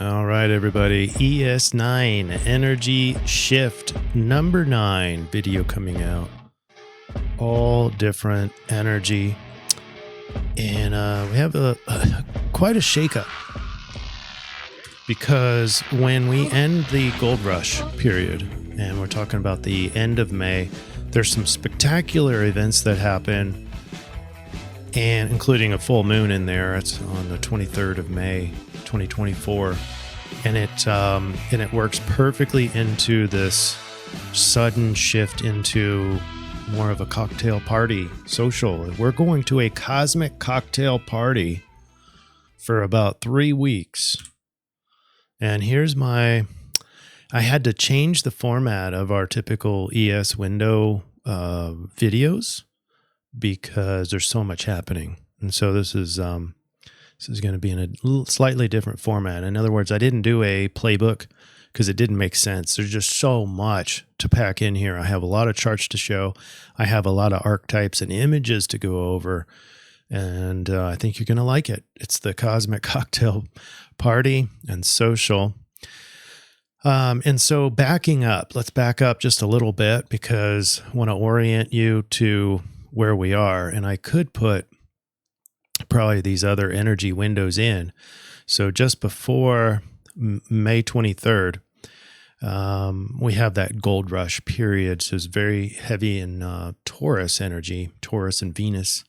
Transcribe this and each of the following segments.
All right, everybody. ES9 Energy Shift number 9 video coming out. All different energy. And we have quite a shakeup. Because when we end the gold rush period, and we're talking about the end of May, there's some spectacular events that happen, and including a full moon in there. It's on the 23rd of May, 2024. And it works perfectly into this sudden shift into more of a cocktail party social. We're going to a cosmic cocktail party for about 3 weeks. And here's I had to change the format of our typical ES window videos because there's so much happening. And so this is going to be in a slightly different format. In other words, I didn't do a playbook because it didn't make sense. There's just so much to pack in here. I have a lot of charts to show. I have a lot of archetypes and images to go over. And I think you're going to like it. It's the Cosmic Cocktail Party and Social. And so backing up, let's back up just a little bit because I want to orient you to where we are. And I could put probably these other energy windows in. So just before May 23rd, we have that gold rush period. So it's very heavy in Taurus energy, Taurus and Venus.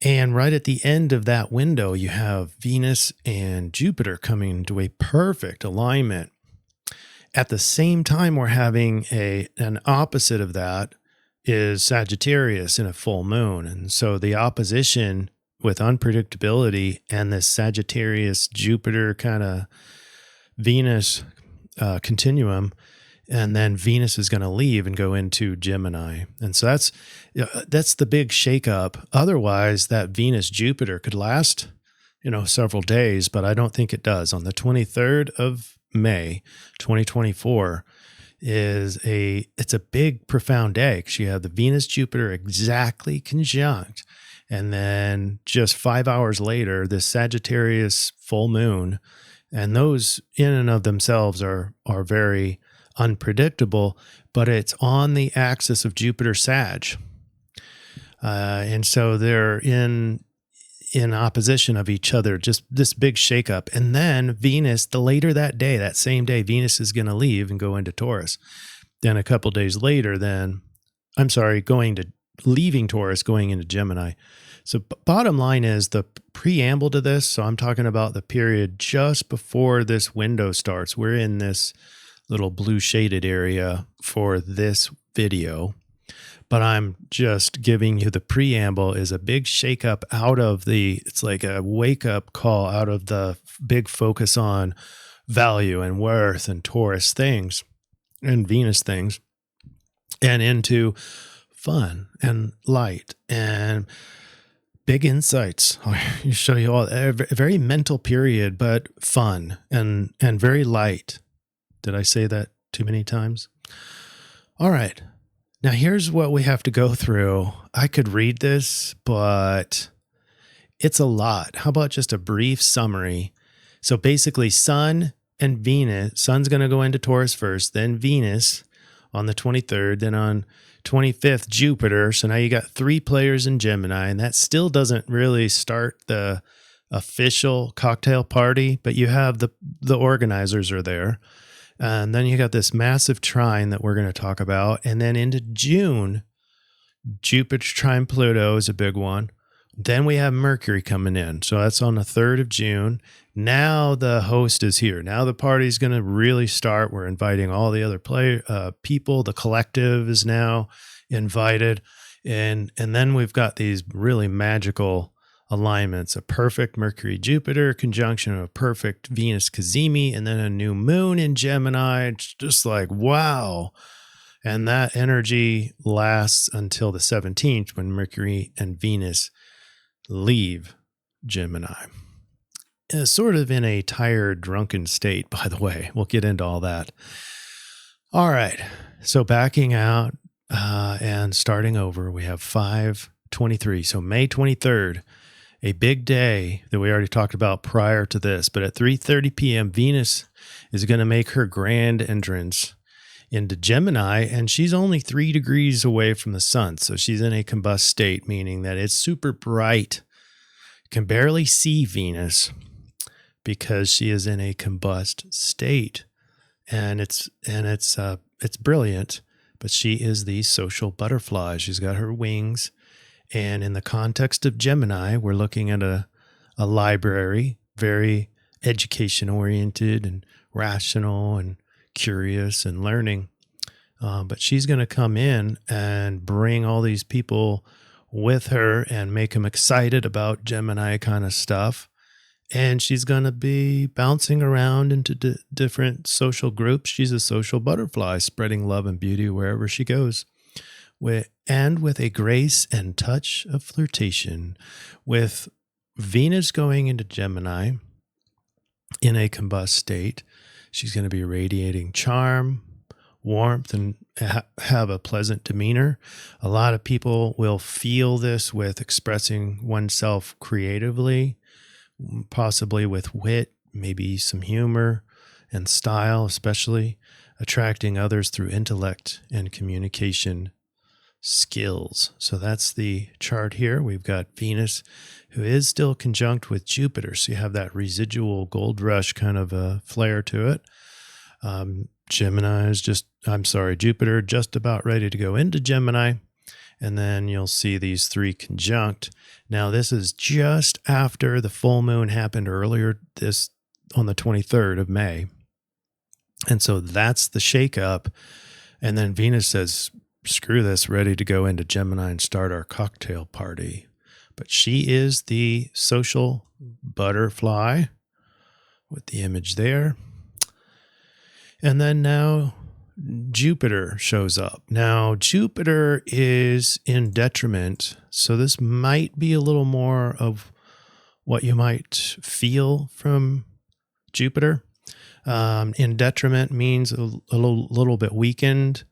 And right at the end of that window, you have Venus and Jupiter coming into a perfect alignment. At the same time, we're having an opposite of that is Sagittarius in a full moon. And so the opposition with unpredictability and this Sagittarius Jupiter kind of Venus continuum, and then Venus is going to leave and go into Gemini. And so that's the big shakeup. Otherwise, that Venus Jupiter could last, several days, but I don't think it does. On the 23rd of May, 2024 it's a big, profound day because you have the Venus Jupiter exactly conjunct. And then just 5 hours later, this Sagittarius full moon, and those in and of themselves are very unpredictable, but it's on the axis of Jupiter Sag. And so they're in opposition of each other, just this big shakeup. And then Venus, the later that day, that same day, Venus is going to leave and go into Taurus. Then a couple days later, leaving Taurus, going into Gemini. So bottom line is the preamble to this. So I'm talking about the period just before this window starts. We're in this little blue shaded area for this video, but I'm just giving you the preamble is a big shakeup it's like a wake up call out of the big focus on value and worth and Taurus things and Venus things and into fun and light and big insights. I'll show you all a very mental period, but fun and very light. Did I say that too many times? All right. Now here's what we have to go through. I could read this, but it's a lot. How about just a brief summary? So basically Sun and Venus, Sun's going to go into Taurus first, then Venus on the 23rd, then on 25th, Jupiter. So now you got 3 players in Gemini, and that still doesn't really start the official cocktail party, but you have the organizers are there. And then you got this massive trine that we're going to talk about. And then into June, Jupiter trine Pluto is a big one. Then we have Mercury coming in. So that's on the 3rd of June. Now the host is here. Now the party's going to really start. We're inviting all the other people. The collective is now invited. And then we've got these really magical alignments, a perfect Mercury-Jupiter conjunction, a perfect Venus-Cazimi, and then a new moon in Gemini. It's just like, wow. And that energy lasts until the 17th when Mercury and Venus leave Gemini. Sort of in a tired, drunken state, by the way. We'll get into all that. All right. So backing out and starting over, we have 5/23. So May 23rd a big day that we already talked about prior to this, but at 3:30 p.m., Venus is going to make her grand entrance into Gemini, and she's only 3 degrees away from the sun. So she's in a combust state, meaning that it's super bright. You can barely see Venus because she is in a combust state. And it's brilliant, but she is the social butterfly. She's got her wings. And in the context of Gemini, we're looking at a library, very education oriented and rational and curious and learning. But she's going to come in and bring all these people with her and make them excited about Gemini kind of stuff. And she's going to be bouncing around into different social groups. She's a social butterfly, spreading love and beauty wherever she goes. With a grace and touch of flirtation. With Venus going into Gemini in a combust state, she's going to be radiating charm, warmth, and have a pleasant demeanor. A lot of people will feel this with expressing oneself creatively, possibly with wit, maybe some humor and style, especially attracting others through intellect and communication skills. So that's the chart here. We've got Venus, who is still conjunct with Jupiter. So you have that residual gold rush kind of a flair to it. Jupiter just about ready to go into Gemini. And then you'll see these three conjunct. Now, this is just after the full moon happened earlier on the 23rd of May. And so that's the shakeup. And then Venus says, screw this, ready to go into Gemini and start our cocktail party. But she is the social butterfly with the image there. And then now Jupiter shows up. Now, Jupiter is in detriment, so this might be a little more of what you might feel from Jupiter. In detriment means a little bit weakened,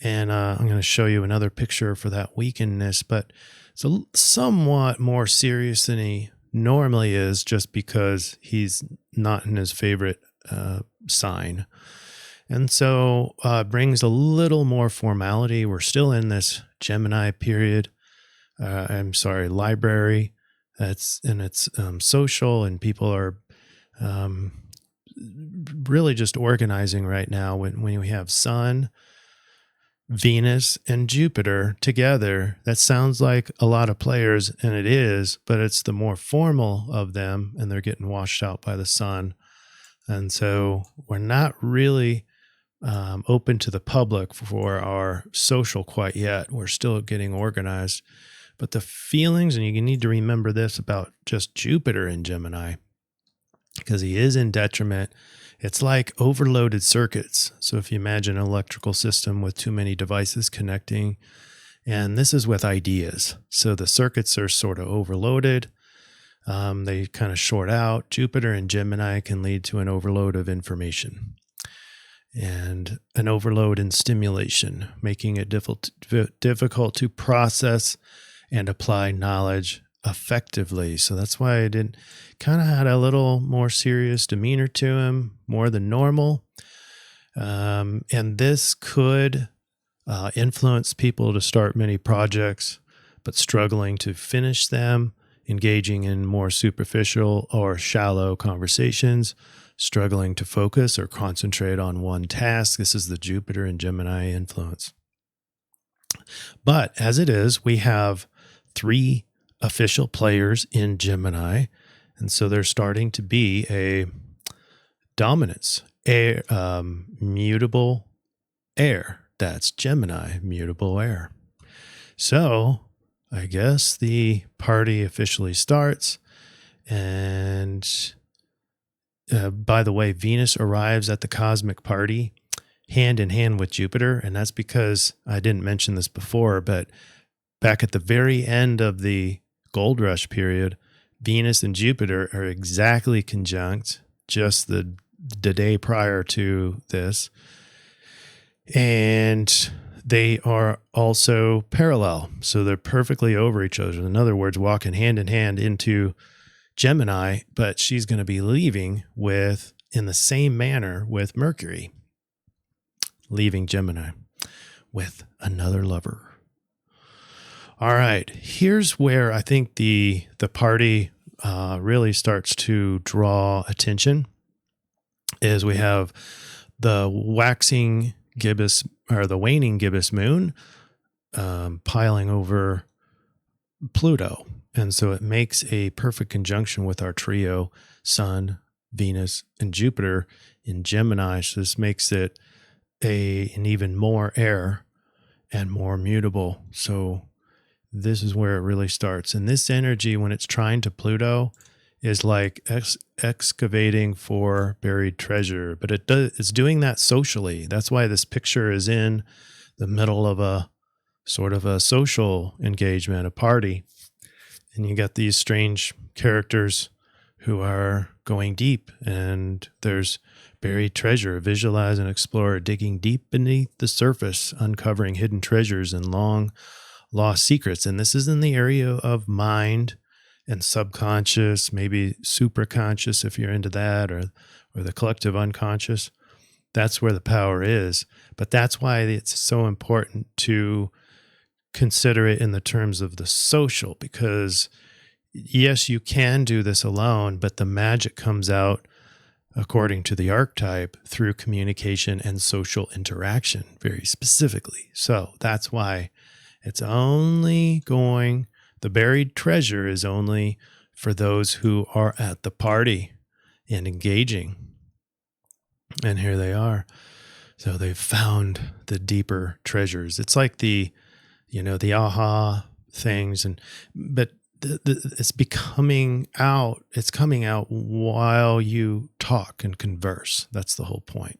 and I'm going to show you another picture for that weakenness, but it's somewhat more serious than he normally is just because he's not in his favorite sign. And so brings a little more formality. We're still in this Gemini period. Library. It's social, and people are really just organizing right now. When we have Sun, Venus, and Jupiter together, that sounds like a lot of players, and it is, but it's the more formal of them, and they're getting washed out by the Sun. And so we're not really open to the public for our social quite yet. We're still getting organized. But the feelings, and you need to remember this about just Jupiter in Gemini, because he is in detriment. It's like overloaded circuits. So if you imagine an electrical system with too many devices connecting, and this is with ideas. So the circuits are sort of overloaded. They kind of short out. Jupiter in Gemini can lead to an overload of information and an overload in stimulation, making it difficult to process and apply knowledge effectively. So that's why I kind of had a little more serious demeanor to him, more than normal. And this could influence people to start many projects, but struggling to finish them, engaging in more superficial or shallow conversations, struggling to focus or concentrate on one task. This is the Jupiter and Gemini influence. But as it is, we have 3 official players in Gemini, and so there's starting to be a dominance, mutable air. That's Gemini, mutable air. So I guess the party officially starts, and by the way, Venus arrives at the cosmic party hand in hand with Jupiter, and that's because I didn't mention this before, but back at the very end of the gold rush period, Venus and Jupiter are exactly conjunct just the day prior to this. And they are also parallel. So they're perfectly over each other. In other words, walking hand in hand into Gemini, but she's going to be leaving in the same manner with Mercury, leaving Gemini with another lover. All right, here's where I think the party really starts to draw attention. Is we have the waxing gibbous or the waning gibbous moon piling over Pluto. And so it makes a perfect conjunction with our trio, Sun, Venus, and Jupiter in Gemini. So this makes it an even more air and more mutable. So this is where it really starts. And this energy, when it's trine to Pluto, is like excavating for buried treasure. But it's doing that socially. That's why this picture is in the middle of a sort of a social engagement, a party. And you got these strange characters who are going deep, and there's buried treasure. Visualize and explore, digging deep beneath the surface, uncovering hidden treasures and long lost secrets. And this is in the area of mind and subconscious, maybe supraconscious if you're into that, or the collective unconscious. That's where the power is. But that's why it's so important to consider it in the terms of the social, because yes, you can do this alone, but the magic comes out, according to the archetype, through communication and social interaction, very specifically. So that's why it's only the buried treasure is only for those who are at the party and engaging. And here they are. So they've found the deeper treasures. It's like the aha things, but it's coming out while you talk and converse. That's the whole point.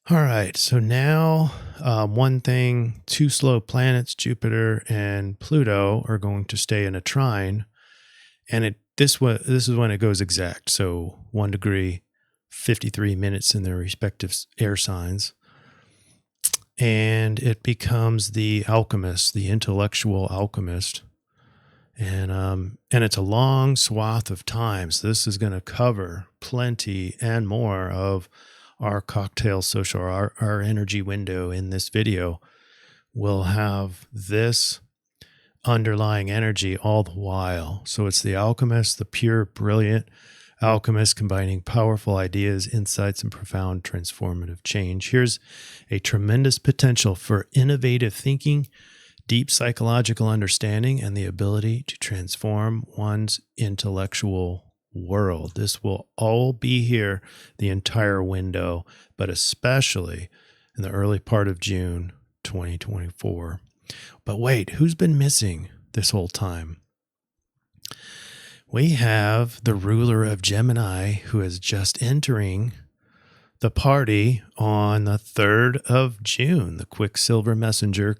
All right, so now one thing, two slow planets, Jupiter and Pluto, are going to stay in a trine, and this is when it goes exact. So 1 degree, 53 minutes in their respective air signs. And it becomes the alchemist, the intellectual alchemist. And it's a long swath of time. So this is going to cover plenty and more of our cocktail social, our energy window in this video. Will have this underlying energy all the while. So it's the alchemist, the pure, brilliant alchemist, combining powerful ideas, insights, and profound transformative change. Here's a tremendous potential for innovative thinking, deep psychological understanding, and the ability to transform one's intellectual world. This will all be here the entire window, but especially in the early part of June 2024. But wait, who's been missing this whole time? We have the ruler of Gemini, who is just entering the party on the 3rd of June, the Quicksilver Messenger,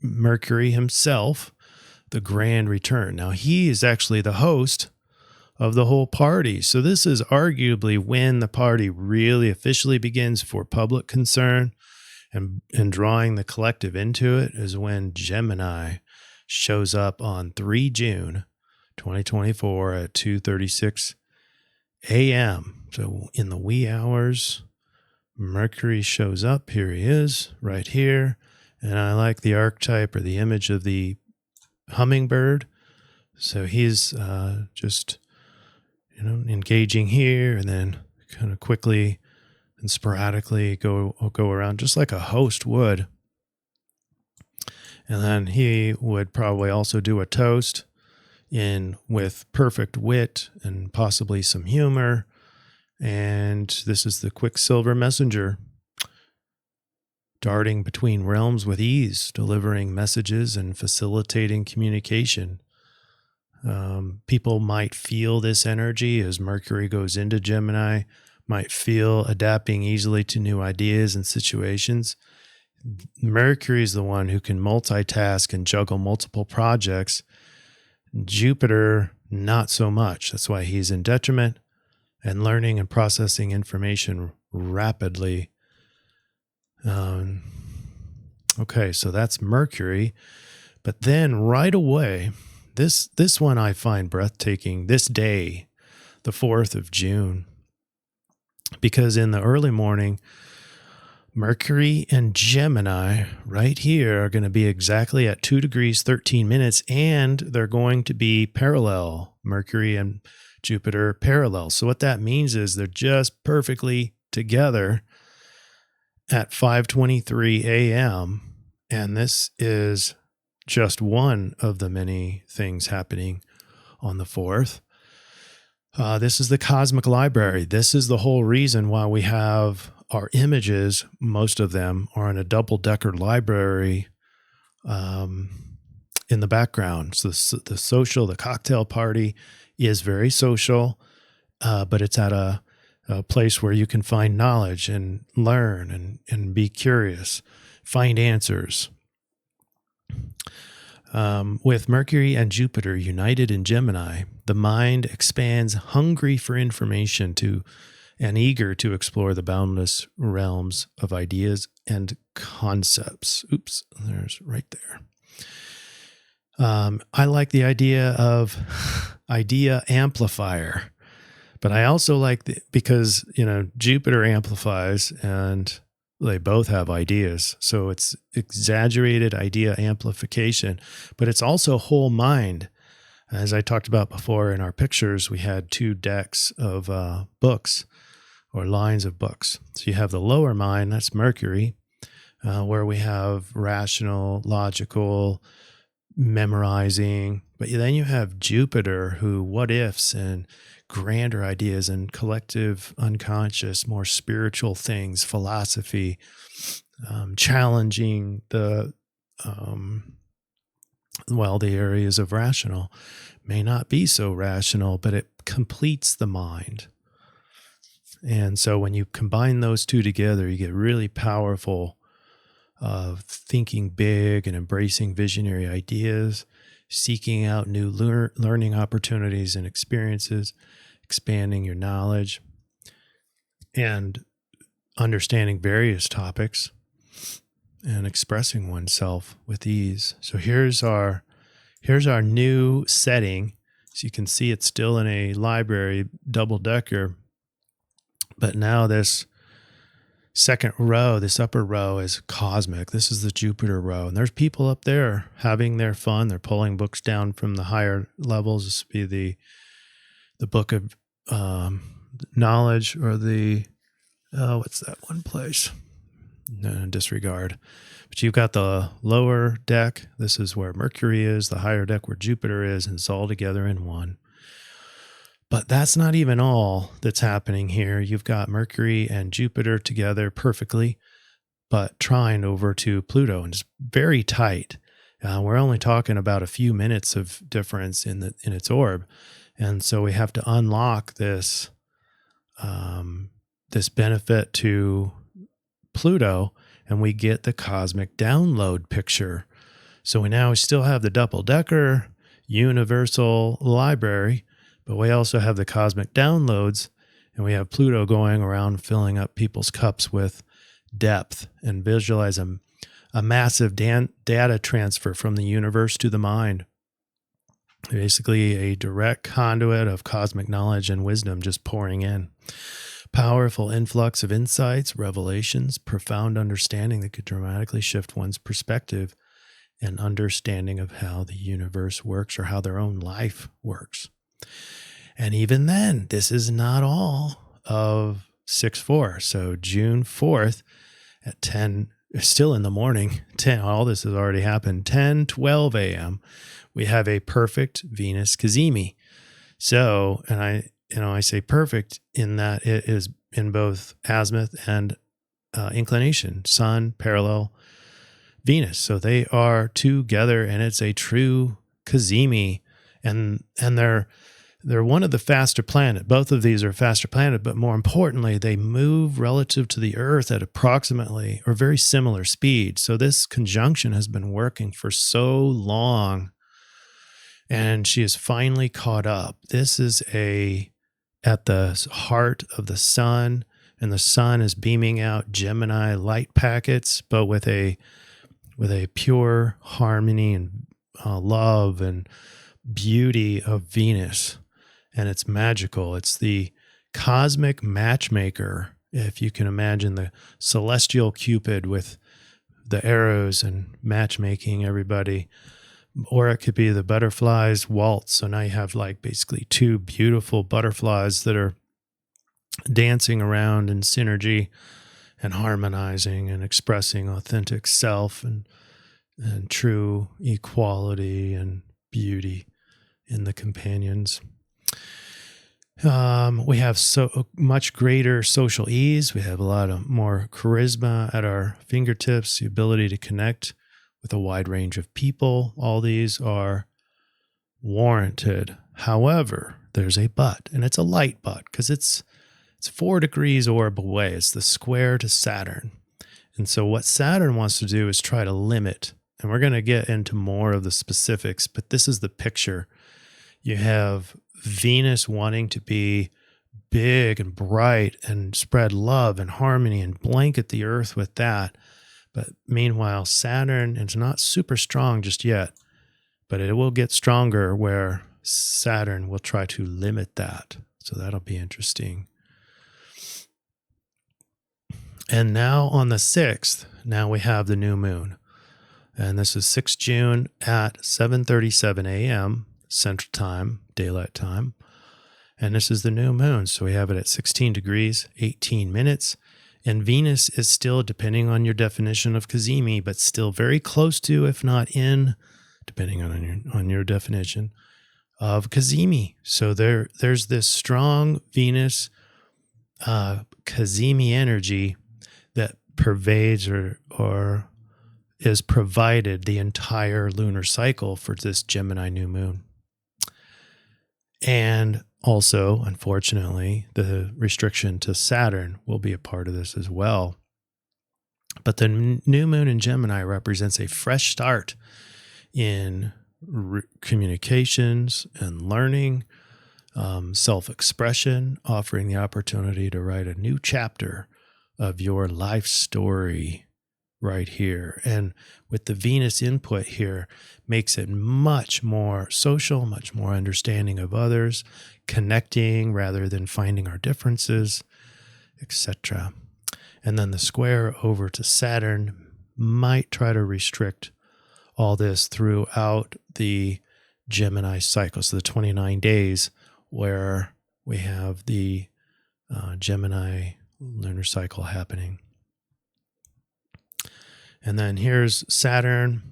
Mercury himself, the grand return. Now, he is actually the host of the whole party. So this is arguably when the party really officially begins for public concern, and drawing the collective into it is when Gemini shows up on 3 June 2024 at 2:36 a.m. So in the wee hours, Mercury shows up. Here he is, right here. And I like the archetype or the image of the hummingbird. So he's just, engaging here, and then kind of quickly and sporadically go around, just like a host would. And then he would probably also do a toast with perfect wit and possibly some humor. And this is the Quicksilver Messenger, darting between realms with ease, delivering messages and facilitating communication. People might feel this energy as Mercury goes into Gemini, might feel adapting easily to new ideas and situations. Mercury is the one who can multitask and juggle multiple projects. Jupiter, not so much. That's why he's in detriment and learning and processing information rapidly. Okay, so that's Mercury. But then right away, this one I find breathtaking. This day, the 4th of June, because in the early morning, Mercury and Gemini right here are going to be exactly at 2 degrees 13 minutes, and they're going to be parallel. Mercury and Jupiter parallel. So what that means is they're just perfectly together at 5:23 a.m. And this is just one of the many things happening on the 4th. This is the cosmic library. This is the whole reason why we have our images. Most of them are in a double-decker library in the background. So the cocktail party is very social, but it's at a place where you can find knowledge and learn and be curious, find answers. With Mercury and Jupiter united in Gemini, the mind expands, hungry for information and eager to explore the boundless realms of ideas and concepts. Oops, there's right there. I like the idea of idea amplifier, but I also like because, Jupiter amplifies and they both have ideas. So it's exaggerated idea amplification, but it's also whole mind. As I talked about before in our pictures, we had 2 decks of books or lines of books. So you have the lower mind, that's Mercury, where we have rational, logical, memorizing. But then you have Jupiter, who what ifs and grander ideas and collective unconscious, more spiritual things, philosophy, challenging the areas of rational. May not be so rational, but it completes the mind. And so when you combine those two together, you get really powerful thinking big and embracing visionary ideas, seeking out new learning opportunities and experiences, expanding your knowledge, and understanding various topics and expressing oneself with ease. So here's our new setting. So you can see it's still in a library, double-decker, but now this second row, this upper row is cosmic. This is the Jupiter row. And there's people up there having their fun. They're pulling books down from the higher levels. This would be the book of knowledge, or what's that one place? No, disregard. But you've got the lower deck. This is where Mercury is, the higher deck where Jupiter is, and it's all together in one. But that's not even all that's happening here. You've got Mercury and Jupiter together perfectly, but trined over to Pluto, and it's very tight. We're only talking about a few minutes of difference in its orb, and so we have to unlock this this benefit to Pluto, and we get the cosmic download picture. So we now still have the double-decker universal library, but we also have the cosmic downloads, and we have Pluto going around filling up people's cups with depth and visualize a massive data transfer from the universe to the mind. Basically a direct conduit of cosmic knowledge and wisdom just pouring in. Powerful influx of insights, revelations, profound understanding that could dramatically shift one's perspective and understanding of how the universe works or how their own life works. And even then, this is not all of 6/4. So June 4th at 10, still in the morning, 10, all this has already happened, 10:12 a.m., we have a perfect Venus Cazimi. So, and I say perfect in that it is in both azimuth and inclination, Sun parallel Venus. So they are together, and it's a true Cazimi, and they're one of the faster planet. Both of these are faster planet, but more importantly, they move relative to the Earth at approximately or very similar speed. So this conjunction has been working for so long, and she is finally caught up. This is at the heart of the sun, and the sun is beaming out Gemini light packets, but with a with a pure harmony and love and beauty of Venus. And it's magical. It's the cosmic matchmaker. If you can imagine the celestial Cupid with the arrows and matchmaking everybody, or it could be the butterflies waltz. So now you have like basically two beautiful butterflies that are dancing around in synergy and harmonizing and expressing authentic self and true equality and beauty in the companions. We have so much greater social ease. We have a lot of more charisma at our fingertips, the ability to connect with a wide range of people. All these are warranted. However, there's a but, and it's a light but, because it's 4 degrees orb away. It's the square to Saturn. And so what Saturn wants to do is try to limit, and we're going to get into more of the specifics, but this is the picture. You have Venus wanting to be big and bright and spread love and harmony and blanket the earth with that. But meanwhile, Saturn is not super strong just yet, but it will get stronger where Saturn will try to limit that. So that'll be interesting. And now on the 6th, now we have the new moon. And this is 6 June at 7:37 a.m. Central Time, Daylight Time. And this is the new moon. So we have it at 16 degrees, 18 minutes. And Venus is still, depending on your definition of Cazimi, but still very close to, if not in, depending on your definition, of Cazimi. So there's this strong Venus Cazimi energy that pervades or is provided the entire lunar cycle for this Gemini new moon. And also, unfortunately, the restriction to Saturn will be a part of this as well. But the new moon in Gemini represents a fresh start in communications and learning, self-expression, offering the opportunity to write a new chapter of your life story right here. And with the Venus input here, makes it much more social, much more understanding of others, connecting rather than finding our differences, etc. And then the square over to Saturn might try to restrict all this throughout the Gemini cycle. So the 29 days where we have the Gemini lunar cycle happening. And then here's Saturn.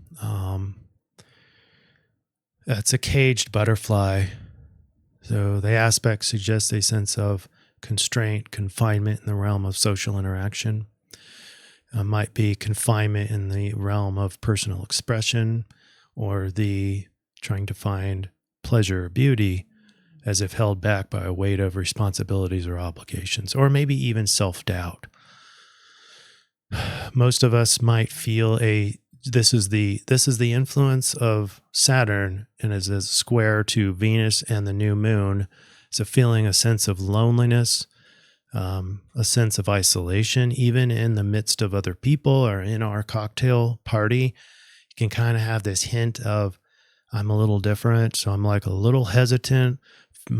It's a caged butterfly. So the aspect suggests a sense of constraint, confinement in the realm of social interaction. Might be confinement in the realm of personal expression, or the trying to find pleasure or beauty as if held back by a weight of responsibilities or obligations, or maybe even self-doubt. Most of us might feel this is the influence of Saturn, and as a square to Venus and the new moon. It's a sense of loneliness, a sense of isolation, even in the midst of other people or in our cocktail party. You can kind of have this hint of, I'm a little different, so I'm like a little hesitant.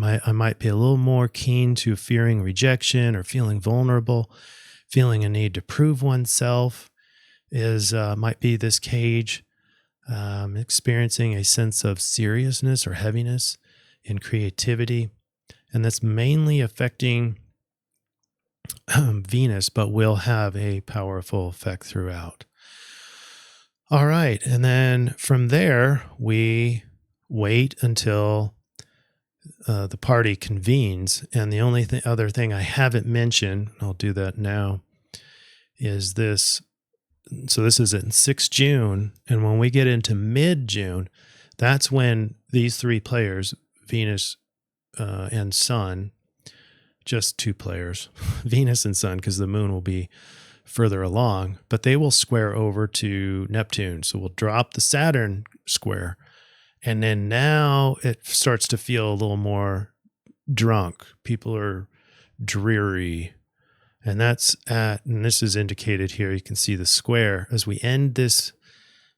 I might be a little more keen to fearing rejection or feeling vulnerable. Feeling a need to prove oneself might be this cage, experiencing a sense of seriousness or heaviness in creativity. And that's mainly affecting Venus, but will have a powerful effect throughout. All right. And then from there, we wait until the party convenes. And the only other thing I haven't mentioned, I'll do that now, is this. So this is in 6 June. And when we get into mid-June, that's when these 3 players, Venus and Sun, just 2 players, Venus and Sun, because the moon will be further along, but they will square over to Neptune. So we'll drop the Saturn square. And then now it starts to feel a little more drunk. People are dreary. And and this is indicated here. You can see the square as we end this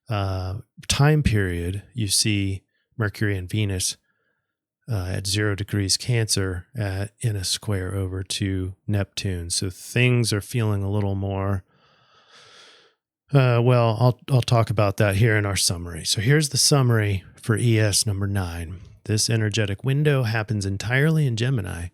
time period, you see Mercury and Venus at 0 degrees Cancer in a square over to Neptune. So things are feeling a little more. I'll talk about that here in our summary. So here's the summary for ES number 9. This energetic window happens entirely in Gemini,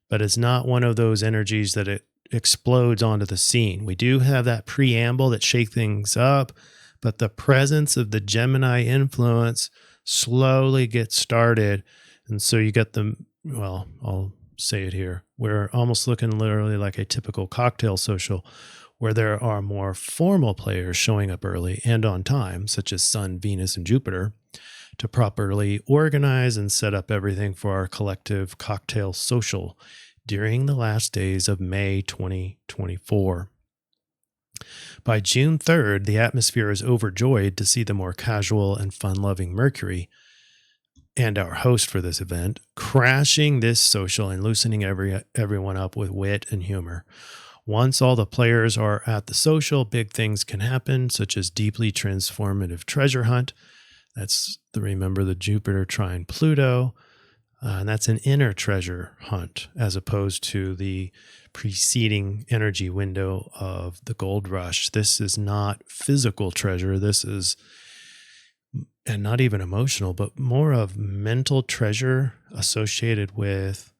but it's not one of those energies that it explodes onto the scene. We do have that preamble that shake things up, but the presence of the Gemini influence slowly gets started. And so you get I'll say it here. We're almost looking literally like a typical cocktail social where there are more formal players showing up early and on time, such as Sun, Venus, and Jupiter, to properly organize and set up everything for our collective cocktail social during the last days of May 2024. By June 3rd, the atmosphere is overjoyed to see the more casual and fun-loving Mercury and our host for this event crashing this social and loosening everyone up with wit and humor. Once all the players are at the social, big things can happen, such as deeply transformative treasure hunt. Remember the Jupiter trine Pluto, and that's an inner treasure hunt as opposed to the preceding energy window of the gold rush. This is not physical treasure. This is, and not even emotional, but more of mental treasure associated with,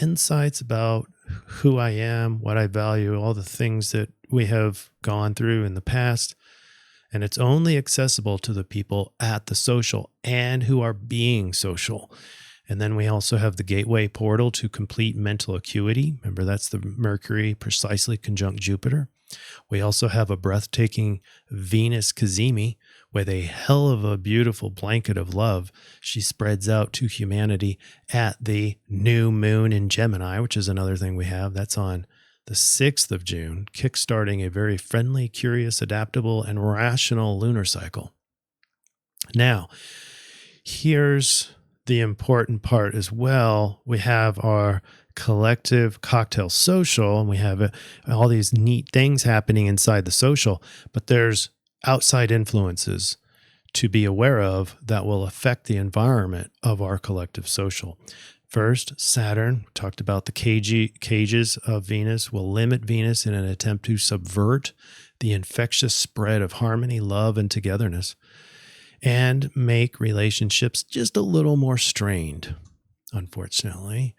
insights about who I am, what I value, all the things that we have gone through in the past. And it's only accessible to the people at the social and who are being social. And then we also have the gateway portal to complete mental acuity. Remember, that's the Mercury precisely conjunct Jupiter. We also have a breathtaking Venus Cazimi with a hell of a beautiful blanket of love she spreads out to humanity at the new moon in Gemini, which is another thing we have. That's on the 6th of June, kickstarting a very friendly, curious, adaptable, and rational lunar cycle. Now, here's the important part as well. We have our collective cocktail social, and we have all these neat things happening inside the social, but there's outside influences to be aware of that will affect the environment of our collective social. First, Saturn, talked about the cages of Venus, will limit Venus in an attempt to subvert the infectious spread of harmony, love, and togetherness, and make relationships just a little more strained, unfortunately.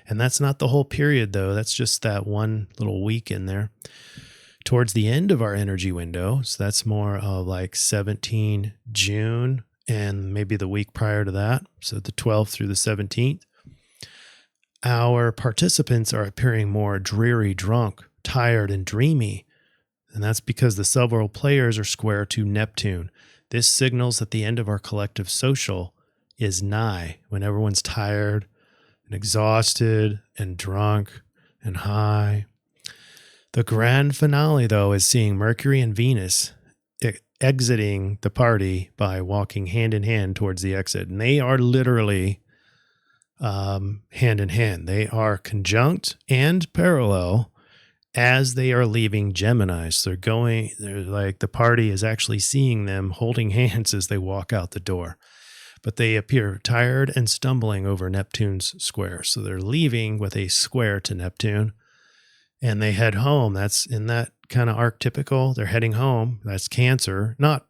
And that's not the whole period, though. That's just that one little week in there. Towards the end of our energy window, so that's more of like 17 June and maybe the week prior to that, so the 12th through the 17th, our participants are appearing more dreary, drunk, tired, and dreamy. And that's because the several players are square to Neptune. This signals that the end of our collective social is nigh, when everyone's tired and exhausted and drunk and high. The grand finale, though, is seeing Mercury and Venus exiting the party by walking hand in hand towards the exit. And they are literally hand in hand. They are conjunct and parallel as they are leaving Gemini. So they're like the party is actually seeing them holding hands as they walk out the door. But they appear tired and stumbling over Neptune's square. So they're leaving with a square to Neptune and they head home. That's in that kind of archetypical. They're heading home. That's Cancer, not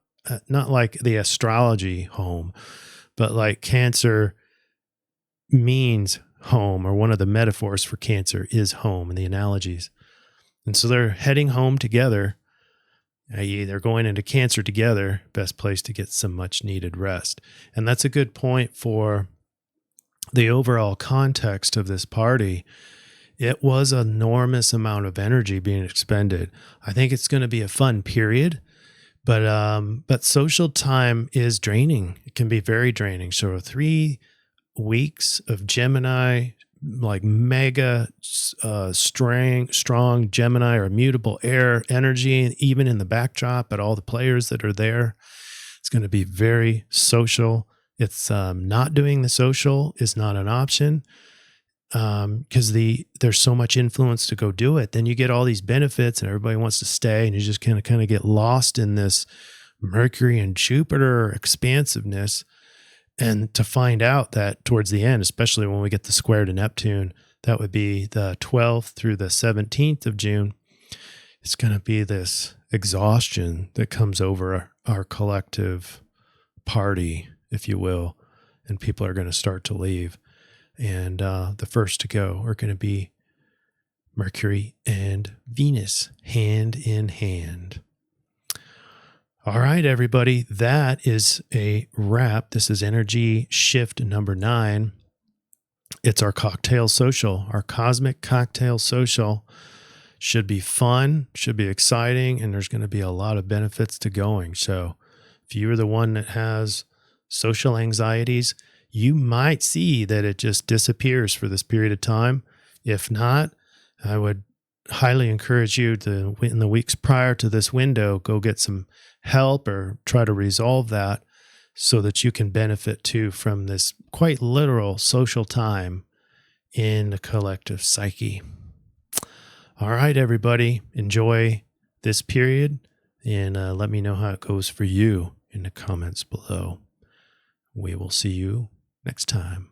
like the astrology home, but like Cancer means home, or one of the metaphors for Cancer is home in the analogies. And so they're heading home together, i.e. they're going into Cancer together, best place to get some much needed rest. And that's a good point for the overall context of this party. It was an enormous amount of energy being expended. I think it's going to be a fun period, but social time is draining. It can be very draining. So 3 weeks of Gemini, like mega strong Gemini or mutable air energy, even in the backdrop at all the players that are there. It's going to be very social. It's not doing the social is not an option. because there's so much influence to go do it. Then you get all these benefits and everybody wants to stay, and you just kind of get lost in this Mercury and Jupiter expansiveness. And to find out that towards the end, especially when we get the square to Neptune, that would be the 12th through the 17th of June, it's going to be this exhaustion that comes over our collective party, if you will, and people are going to start to leave. And the first to go are going to be Mercury and Venus, hand in hand. All right, everybody, that is a wrap. This is energy shift number 9. It's our cocktail social, our cosmic cocktail social. Should be fun, should be exciting, and there's going to be a lot of benefits to going. So if you're the one that has social anxieties, you might see that it just disappears for this period of time. If not, I would highly encourage you to, in the weeks prior to this window, go get some help or try to resolve that so that you can benefit too from this quite literal social time in the collective psyche. All right, everybody, enjoy this period and let me know how it goes for you in the comments below. We will see you next time.